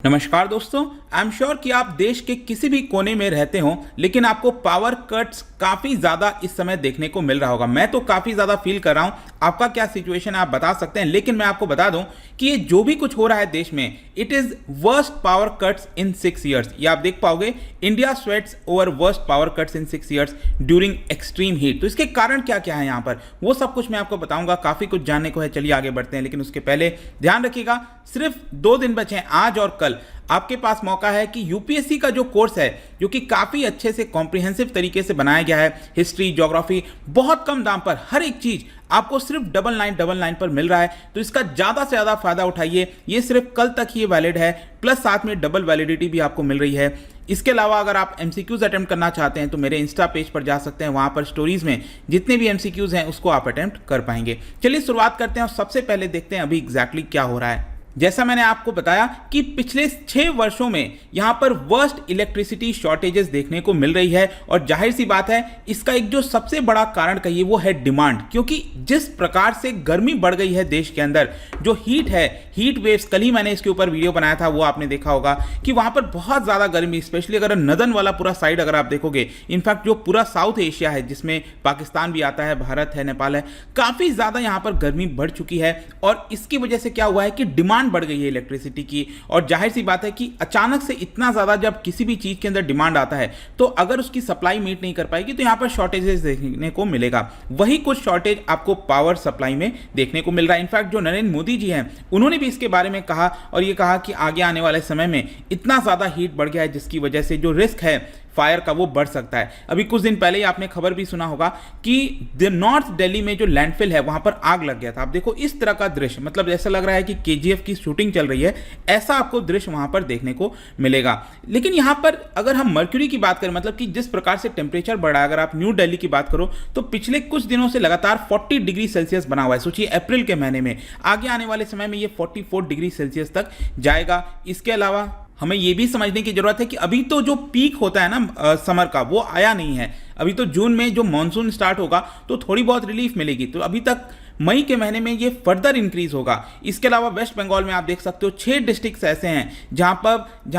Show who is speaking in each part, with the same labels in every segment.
Speaker 1: नमस्कार दोस्तों, I am sure कि आप देश के किसी भी कोने में रहते हो, लेकिन आपको पावर कट्स काफ़ी ज़्यादा इस समय देखने को मिल रहा होगा। मैं तो काफ़ी ज़्यादा फील कर रहा हूँ। आपका क्या सिचुएशन है आप बता सकते हैं, लेकिन मैं आपको बता दूं कि ये जो भी कुछ हो रहा है देश में, it is worst power cuts in 6 years. ये आप देख पाओगे, India sweats over worst power cuts in 6 years during extreme heat. तो इसके कारण क्या क्या है यहाँ पर, वो सब कुछ मैं आपको बताऊंगा। काफ़ी कुछ जानने को है, चलिए आगे बढ़ते हैं। लेकिन उसके पहले ध्यान रखिएगा, सिर्फ 2 दिन बचे हैं, आज और कल। आपके पास मौका है कि यूपीएससी का जो कोर्स है, जो कि काफ़ी अच्छे से कॉम्प्रिहेंसिव तरीके से बनाया गया है, हिस्ट्री, ज्योग्राफी, बहुत कम दाम पर हर एक चीज़ आपको सिर्फ 9999 पर मिल रहा है। तो इसका ज़्यादा से ज़्यादा फायदा उठाइए। ये सिर्फ कल तक ही वैलिड है, प्लस साथ में डबल वैलिडिटी भी आपको मिल रही है। इसके अलावा अगर आप एमसीक्यूज अटेम्प्ट करना चाहते हैं तो मेरे इंस्टा पेज पर जा सकते हैं, वहाँ पर स्टोरीज में जितने भी एमसीक्यूज हैं उसको आप अटेम्प्ट कर पाएंगे। चलिए शुरुआत करते हैं और सबसे पहले देखते हैं अभी एग्जैक्टली क्या हो रहा है। जैसा मैंने आपको बताया कि पिछले 6 वर्षों में यहां पर वर्स्ट इलेक्ट्रिसिटी शॉर्टेजेस देखने को मिल रही है। और जाहिर सी बात है, इसका एक जो सबसे बड़ा कारण कहिए वो है डिमांड। क्योंकि जिस प्रकार से गर्मी बढ़ गई है देश के अंदर, जो हीट है, हीट वेव्स, कल ही मैंने इसके ऊपर वीडियो बनाया था, वो आपने देखा होगा कि वहां पर बहुत ज़्यादा गर्मी, स्पेशली अगर नदन वाला पूरा साइड अगर आप देखोगे, इनफैक्ट जो पूरा साउथ एशिया है जिसमें पाकिस्तान भी आता है, भारत है, नेपाल है, काफ़ी ज़्यादा यहाँ पर गर्मी बढ़ चुकी है। और इसकी वजह से क्या हुआ है कि डिमांड बढ़ गई है इलेक्ट्रिसिटी की। और जाहिर सी बात है कि अचानक से इतना ज्यादा जब किसी भी चीज के अंदर डिमांड आता है, तो अगर उसकी सप्लाई मीट नहीं कर पाएगी तो यहां पर शॉर्टेजेस देखने को मिलेगा। वही कुछ शॉर्टेज आपको पावर सप्लाई में देखने को मिल रहा है। इनफैक्ट जो नरेंद्र मोदी जी हैं, उन्होंने भी इसके बारे में कहा और ये कहा कि आगे आने वाले समय में इतना ज्यादा हीट बढ़ गया है जिसकी वजह से जो रिस्क है फायर का वो बढ़ सकता है। अभी कुछ दिन पहले ही आपने खबर भी सुना होगा कि नॉर्थ दिल्ली में जो लैंडफिल है वहां पर आग लग गया था। आप देखो इस तरह का दृश्य, मतलब ऐसा लग रहा है कि केजीएफ की शूटिंग चल रही है, ऐसा आपको दृश्य वहां पर देखने को मिलेगा। लेकिन यहां पर अगर हम मर्क्यूरी की बात करें, मतलब कि जिस प्रकार से टेम्परेचर बढ़ा, अगर आप न्यू दिल्ली की बात करो तो पिछले कुछ दिनों से लगातार 40 डिग्री सेल्सियस बना हुआ है। सोचिए अप्रैल के महीने में, आगे आने वाले समय में ये 44 डिग्री सेल्सियस तक जाएगा। इसके अलावा हमें यह भी समझने की जरूरत है कि अभी तो जो पीक होता है ना समर का, वो आया नहीं है। अभी तो जून में जो मानसून स्टार्ट होगा तो थोड़ी बहुत रिलीफ मिलेगी। तो अभी तक मई के महीने में ये फर्दर इंक्रीज होगा। इसके अलावा वेस्ट बंगाल में आप देख सकते हो 6 डिस्ट्रिक्ट्स ऐसे हैं जहां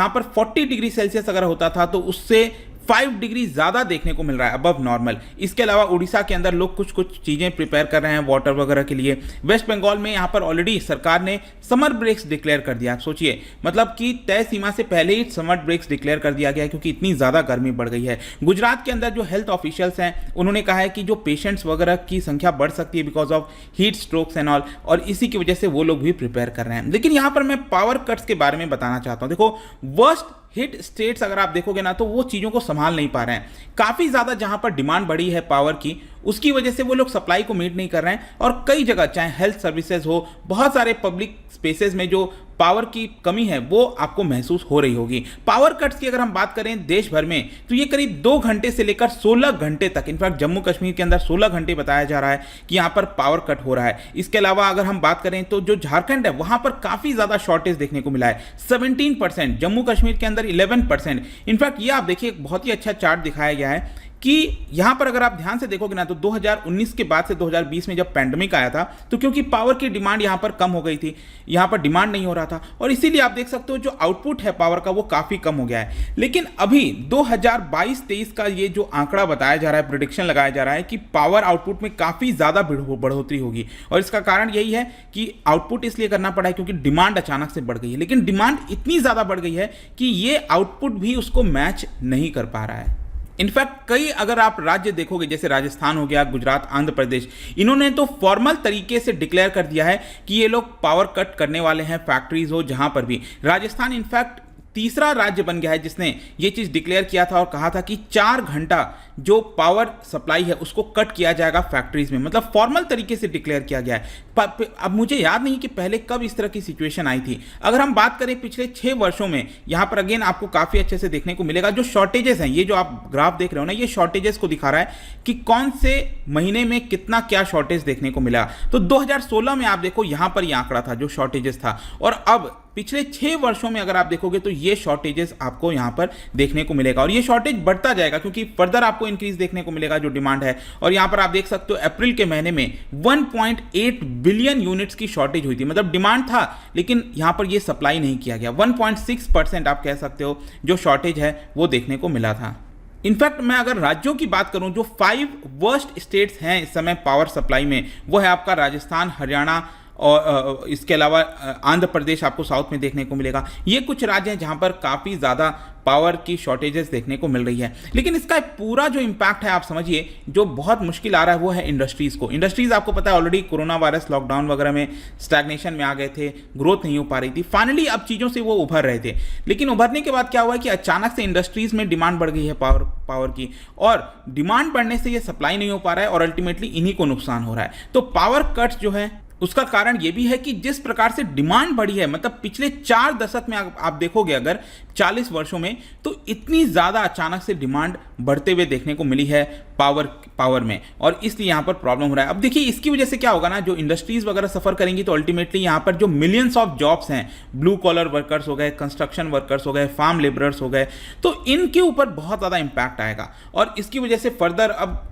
Speaker 1: पर 40 डिग्री सेल्सियस अगर होता था तो उससे 5 डिग्री ज़्यादा देखने को मिल रहा है अबव नॉर्मल। इसके अलावा उड़ीसा के अंदर लोग कुछ चीज़ें प्रिपेयर कर रहे हैं वाटर वगैरह के लिए। वेस्ट बंगाल में यहाँ पर ऑलरेडी सरकार ने समर ब्रेक्स डिक्लेयर कर दिया। सोचिए, मतलब कि तय सीमा से पहले ही समर ब्रेक्स डिक्लेयर कर दिया गया है क्योंकि इतनी ज़्यादा गर्मी बढ़ गई है। गुजरात के अंदर जो हेल्थ ऑफिशियल्स हैं, उन्होंने कहा है कि जो पेशेंट्स वगैरह की संख्या बढ़ सकती है because of heat strokes and all, और इसी की वजह से वो लोग भी प्रिपेयर कर रहे हैं। लेकिन यहाँ पर मैं पावर कट्स के बारे में बताना चाहता हूँ। देखो, वर्स्ट हिट स्टेट्स अगर आप देखोगे ना तो वो चीज़ों को संभाल नहीं पा रहे हैं। काफ़ी ज़्यादा जहाँ पर डिमांड बढ़ी है पावर की, उसकी वजह से वो लोग सप्लाई को मीट नहीं कर रहे हैं। और कई जगह, चाहे हेल्थ सर्विसेज हो, बहुत सारे पब्लिक स्पेसेस में जो पावर की कमी है वो आपको महसूस हो रही होगी। पावर कट्स की अगर हम बात करें देश भर में तो ये करीब 2 घंटे से लेकर 16 घंटे तक, इनफैक्ट जम्मू कश्मीर के अंदर 16 घंटे बताया जा रहा है कि यहाँ पर पावर कट हो रहा है। इसके अलावा अगर हम बात करें तो जो झारखंड है वहाँ पर काफ़ी ज़्यादा शॉर्टेज देखने को मिला है, 17%, जम्मू कश्मीर के अंदर 11%। इनफैक्ट ये आप देखिए, एक बहुत ही अच्छा चार्ट दिखाया गया है कि यहां पर अगर आप ध्यान से देखोगे ना तो 2019 के बाद से 2020 में जब पैंडेमिक आया था तो क्योंकि पावर की डिमांड यहां पर कम हो गई थी, यहां पर डिमांड नहीं हो रहा था, और इसीलिए आप देख सकते हो जो आउटपुट है पावर का वो काफ़ी कम हो गया है। लेकिन अभी 2022-23 का ये जो आंकड़ा बताया जा रहा है, प्रेडिक्शन लगाया जा रहा है कि पावर आउटपुट में काफ़ी ज़्यादा बढ़ोतरी होगी। और इसका कारण यही है कि आउटपुट इसलिए करना पड़ा है क्योंकि डिमांड अचानक से बढ़ गई है। लेकिन डिमांड इतनी ज़्यादा बढ़ गई है कि ये आउटपुट भी उसको मैच नहीं कर पा रहा है। इनफैक्ट कई अगर आप राज्य देखोगे, जैसे राजस्थान हो गया, गुजरात, आंध्र प्रदेश, इन्होंने तो फॉर्मल तरीके से डिक्लेयर कर दिया है कि ये लोग पावर कट करने वाले हैं, फैक्ट्रीज हो जहां पर भी। राजस्थान इनफैक्ट तीसरा राज्य बन गया है जिसने ये चीज़ डिक्लेयर किया था और कहा था कि 4 घंटा जो पावर सप्लाई है उसको कट किया जाएगा फैक्ट्रीज में, मतलब फॉर्मल तरीके से डिक्लेयर किया गया है। अब मुझे याद नहीं कि पहले कब इस तरह की सिचुएशन आई थी। अगर हम बात करें पिछले 6 वर्षों में, यहाँ पर अगेन आपको काफ़ी अच्छे से देखने को मिलेगा जो शॉर्टेजेस हैं। ये जो आप ग्राफ देख रहे हो ना, ये शॉर्टेजेस को दिखा रहा है कि कौन से महीने में कितना क्या शॉर्टेज देखने को मिला। तो 2016 में आप देखो यहाँ पर यह आंकड़ा था जो शॉर्टेजेस था, और अब पिछले 6 वर्षों में अगर आप देखोगे तो ये शॉर्टेजेस आपको यहाँ पर देखने को मिलेगा और ये शॉर्टेज बढ़ता जाएगा क्योंकि फर्दर आपको इंक्रीज देखने को मिलेगा जो डिमांड है। और यहाँ पर आप देख सकते हो अप्रैल के महीने में 1.8 बिलियन यूनिट्स की शॉर्टेज हुई थी, मतलब डिमांड था लेकिन यहाँ पर ये सप्लाई नहीं किया गया। 1.6% आप कह सकते हो जो शॉर्टेज है वो देखने को मिला था। इनफैक्ट मैं अगर राज्यों की बात करूं, जो 5 वर्स्ट स्टेट्स हैं इस समय पावर सप्लाई में, वो है आपका राजस्थान, हरियाणा और इसके अलावा आंध्र प्रदेश आपको साउथ में देखने को मिलेगा। ये कुछ राज्य हैं जहां पर काफ़ी ज़्यादा पावर की शॉर्टेजेस देखने को मिल रही है। लेकिन इसका पूरा जो इम्पैक्ट है आप समझिए, जो बहुत मुश्किल आ रहा है वो है इंडस्ट्रीज़ को। इंडस्ट्रीज़ आपको पता है ऑलरेडी कोरोना वायरस लॉकडाउन वगैरह में स्टैग्नेशन में आ गए थे, ग्रोथ नहीं हो पा रही थी। फाइनली अब चीज़ों से वो उभर रहे थे, लेकिन उभरने के बाद क्या हुआ है कि अचानक से इंडस्ट्रीज़ में डिमांड बढ़ गई है पावर की, और डिमांड बढ़ने से ये सप्लाई नहीं हो पा रहा है और अल्टीमेटली इन्हीं को नुकसान हो रहा है। तो पावर कट्स जो है उसका कारण यह भी है कि जिस प्रकार से डिमांड बढ़ी है, मतलब पिछले 4 दशक में आप देखोगे अगर 40 वर्षों में, तो इतनी ज़्यादा अचानक से डिमांड बढ़ते हुए देखने को मिली है पावर में, और इसलिए यहाँ पर प्रॉब्लम हो रहा है। अब देखिए इसकी वजह से क्या होगा ना, जो इंडस्ट्रीज़ वगैरह सफ़र करेंगी तो अल्टीमेटली यहाँ पर जो मिलियंस ऑफ जॉब्स हैं, ब्लू कॉलर वर्कर्स हो गए, कंस्ट्रक्शन वर्कर्स हो गए, फार्म लेबरर्स हो गए, तो इनके ऊपर बहुत ज़्यादा इम्पैक्ट आएगा और इसकी वजह से फर्दर अब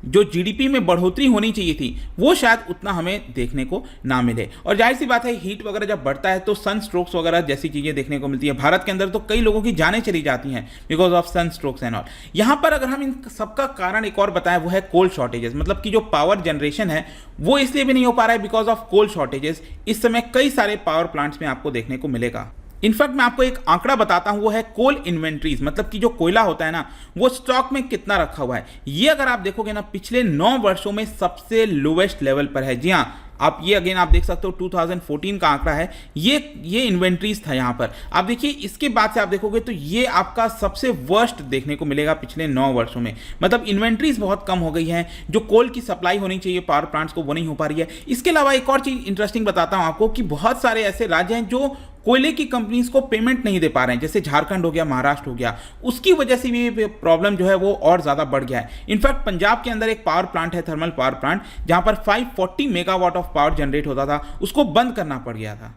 Speaker 1: जो जीडीपी में बढ़ोतरी होनी चाहिए थी वो शायद उतना हमें देखने को ना मिले। और जाहिर सी बात है हीट वगैरह जब बढ़ता है तो सन स्ट्रोक्स वगैरह जैसी चीज़ें देखने को मिलती है। भारत के अंदर तो कई लोगों की जानें चली जाती हैं because of sun strokes and all. यहाँ पर अगर हम इन सबका कारण एक और बताएं वो है कोल शॉर्टेजेस, मतलब कि जो पावर जनरेशन है वो इसलिए भी नहीं हो पा रहा है बिकॉज ऑफ कोल शॉर्टेजेस। इस समय कई सारे पावर प्लांट्स में आपको देखने को मिलेगा। इनफैक्ट मैं आपको एक आंकड़ा बताता हूं, वो है कोल इन्वेंट्रीज, मतलब कि जो कोयला होता है ना वो स्टॉक में कितना रखा हुआ है। ये अगर आप देखोगे ना पिछले 9 वर्षों में सबसे लोवेस्ट लेवल पर है। जी हाँ, आप ये अगेन आप देख सकते हो 2014 का आंकड़ा है, ये इन्वेंट्रीज था यहाँ पर। आप देखिए इसके बाद से आप देखोगे तो ये आपका सबसे वर्स्ट देखने को मिलेगा पिछले 9 वर्षों में। मतलब इन्वेंट्रीज बहुत कम हो गई हैं, जो कोल की सप्लाई होनी चाहिए पावर प्लांट्स को वो नहीं हो पा रही है। इसके अलावा एक और चीज़ इंटरेस्टिंग बताता हूँ आपको कि बहुत सारे ऐसे राज्य हैं जो कोयले की कंपनीज को पेमेंट नहीं दे पा रहे हैं, जैसे झारखंड हो गया, महाराष्ट्र हो गया, उसकी वजह से भी प्रॉब्लम जो है वो और ज़्यादा बढ़ गया है। इनफैक्ट पंजाब के अंदर एक पावर प्लांट है, थर्मल पावर प्लांट, जहां पर 540 मेगावाट ऑफ पावर जनरेट होता था, उसको बंद करना पड़ गया था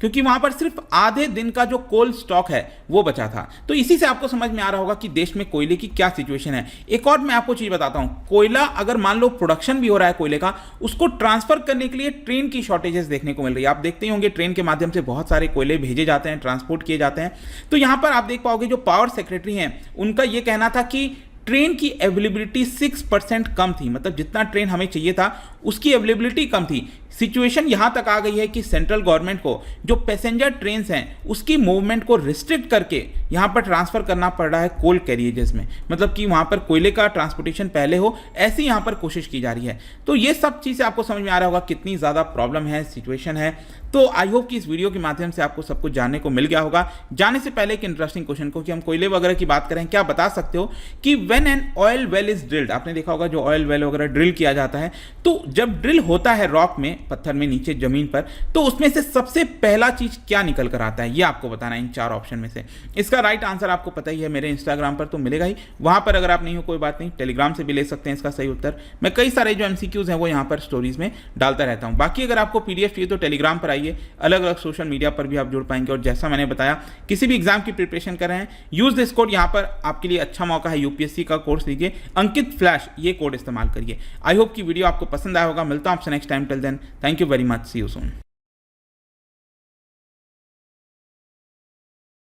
Speaker 1: क्योंकि वहां पर सिर्फ आधे दिन का जो कोल स्टॉक है वो बचा था। तो इसी से आपको समझ में आ रहा होगा कि देश में कोयले की क्या सिचुएशन है। एक और मैं आपको चीज बताता हूं, कोयला अगर मान लो प्रोडक्शन भी हो रहा है कोयले का, उसको ट्रांसफर करने के लिए ट्रेन की शॉर्टेजेस देखने को मिल रही है। आप देखते ही होंगे ट्रेन के माध्यम से बहुत सारे कोयले भेजे जाते हैं, ट्रांसपोर्ट किए जाते हैं। तो यहां पर आप देख पाओगे जो पावर सेक्रेटरी हैं उनका यह कहना था कि ट्रेन की अवेलेबिलिटी 6% कम थी, मतलब जितना ट्रेन हमें चाहिए था उसकी अवेलेबिलिटी कम थी। सिचुएशन यहां तक आ गई है कि सेंट्रल गवर्नमेंट को जो पैसेंजर ट्रेन्स हैं उसकी मूवमेंट को रिस्ट्रिक्ट करके यहां पर ट्रांसफर करना पड़ रहा है कोल कैरियजेस में, मतलब कि वहां पर कोयले का ट्रांसपोर्टेशन पहले हो, ऐसी यहां पर कोशिश की जा रही है। तो ये सब चीज़ें आपको समझ में आ रहा होगा कितनी ज़्यादा प्रॉब्लम है, सिचुएशन है। तो आई होप कि इस वीडियो के माध्यम से आपको सब कुछ जानने को मिल गया होगा। जाने से पहले एक इंटरेस्टिंग क्वेश्चन को कि हम कोयले वगैरह की बात करें, क्या बता सकते हो कि when an oil well is drilled, आपने देखा होगा जो ऑयल वेल वगैरह ड्रिल किया जाता है, तो जब ड्रिल होता है रॉक में, पत्थर में, नीचे जमीन पर, तो उसमें से सबसे पहला चीज क्या निकल कर आता है, ये आपको बताना है इन 4 ऑप्शन में से। इसका राइट आंसर आपको पता ही है, मेरे इंस्टाग्राम पर तो मिलेगा ही, वहां पर अगर आप नहीं हो कोई बात नहीं, टेलीग्राम से भी ले सकते हैं इसका सही उत्तर। मैं कई सारे जो एमसीक्यूज हैं वो यहाँ पर स्टोरीज में डालता रहता हूँ। बाकी अगर आपको पीडीएफ चाहिए तो टेलीग्राम पर आइए, अलग अलग सोशल मीडिया पर भी आप जुड़ पाएंगे। और जैसा मैंने बताया, किसी भी एग्जाम की प्रिपरेशन कर रहे हैं, यूज दिस कोड, यहाँ पर आपके लिए अच्छा मौका है, यूपीएससी का कोर्स लीजिए, अंकित फ्लैश, ये कोड इस्तेमाल करिए। आई होप कि वीडियो आपको पसंद आया होगा। मिलता हूं आपसे next time, till then thank you very much, see you soon.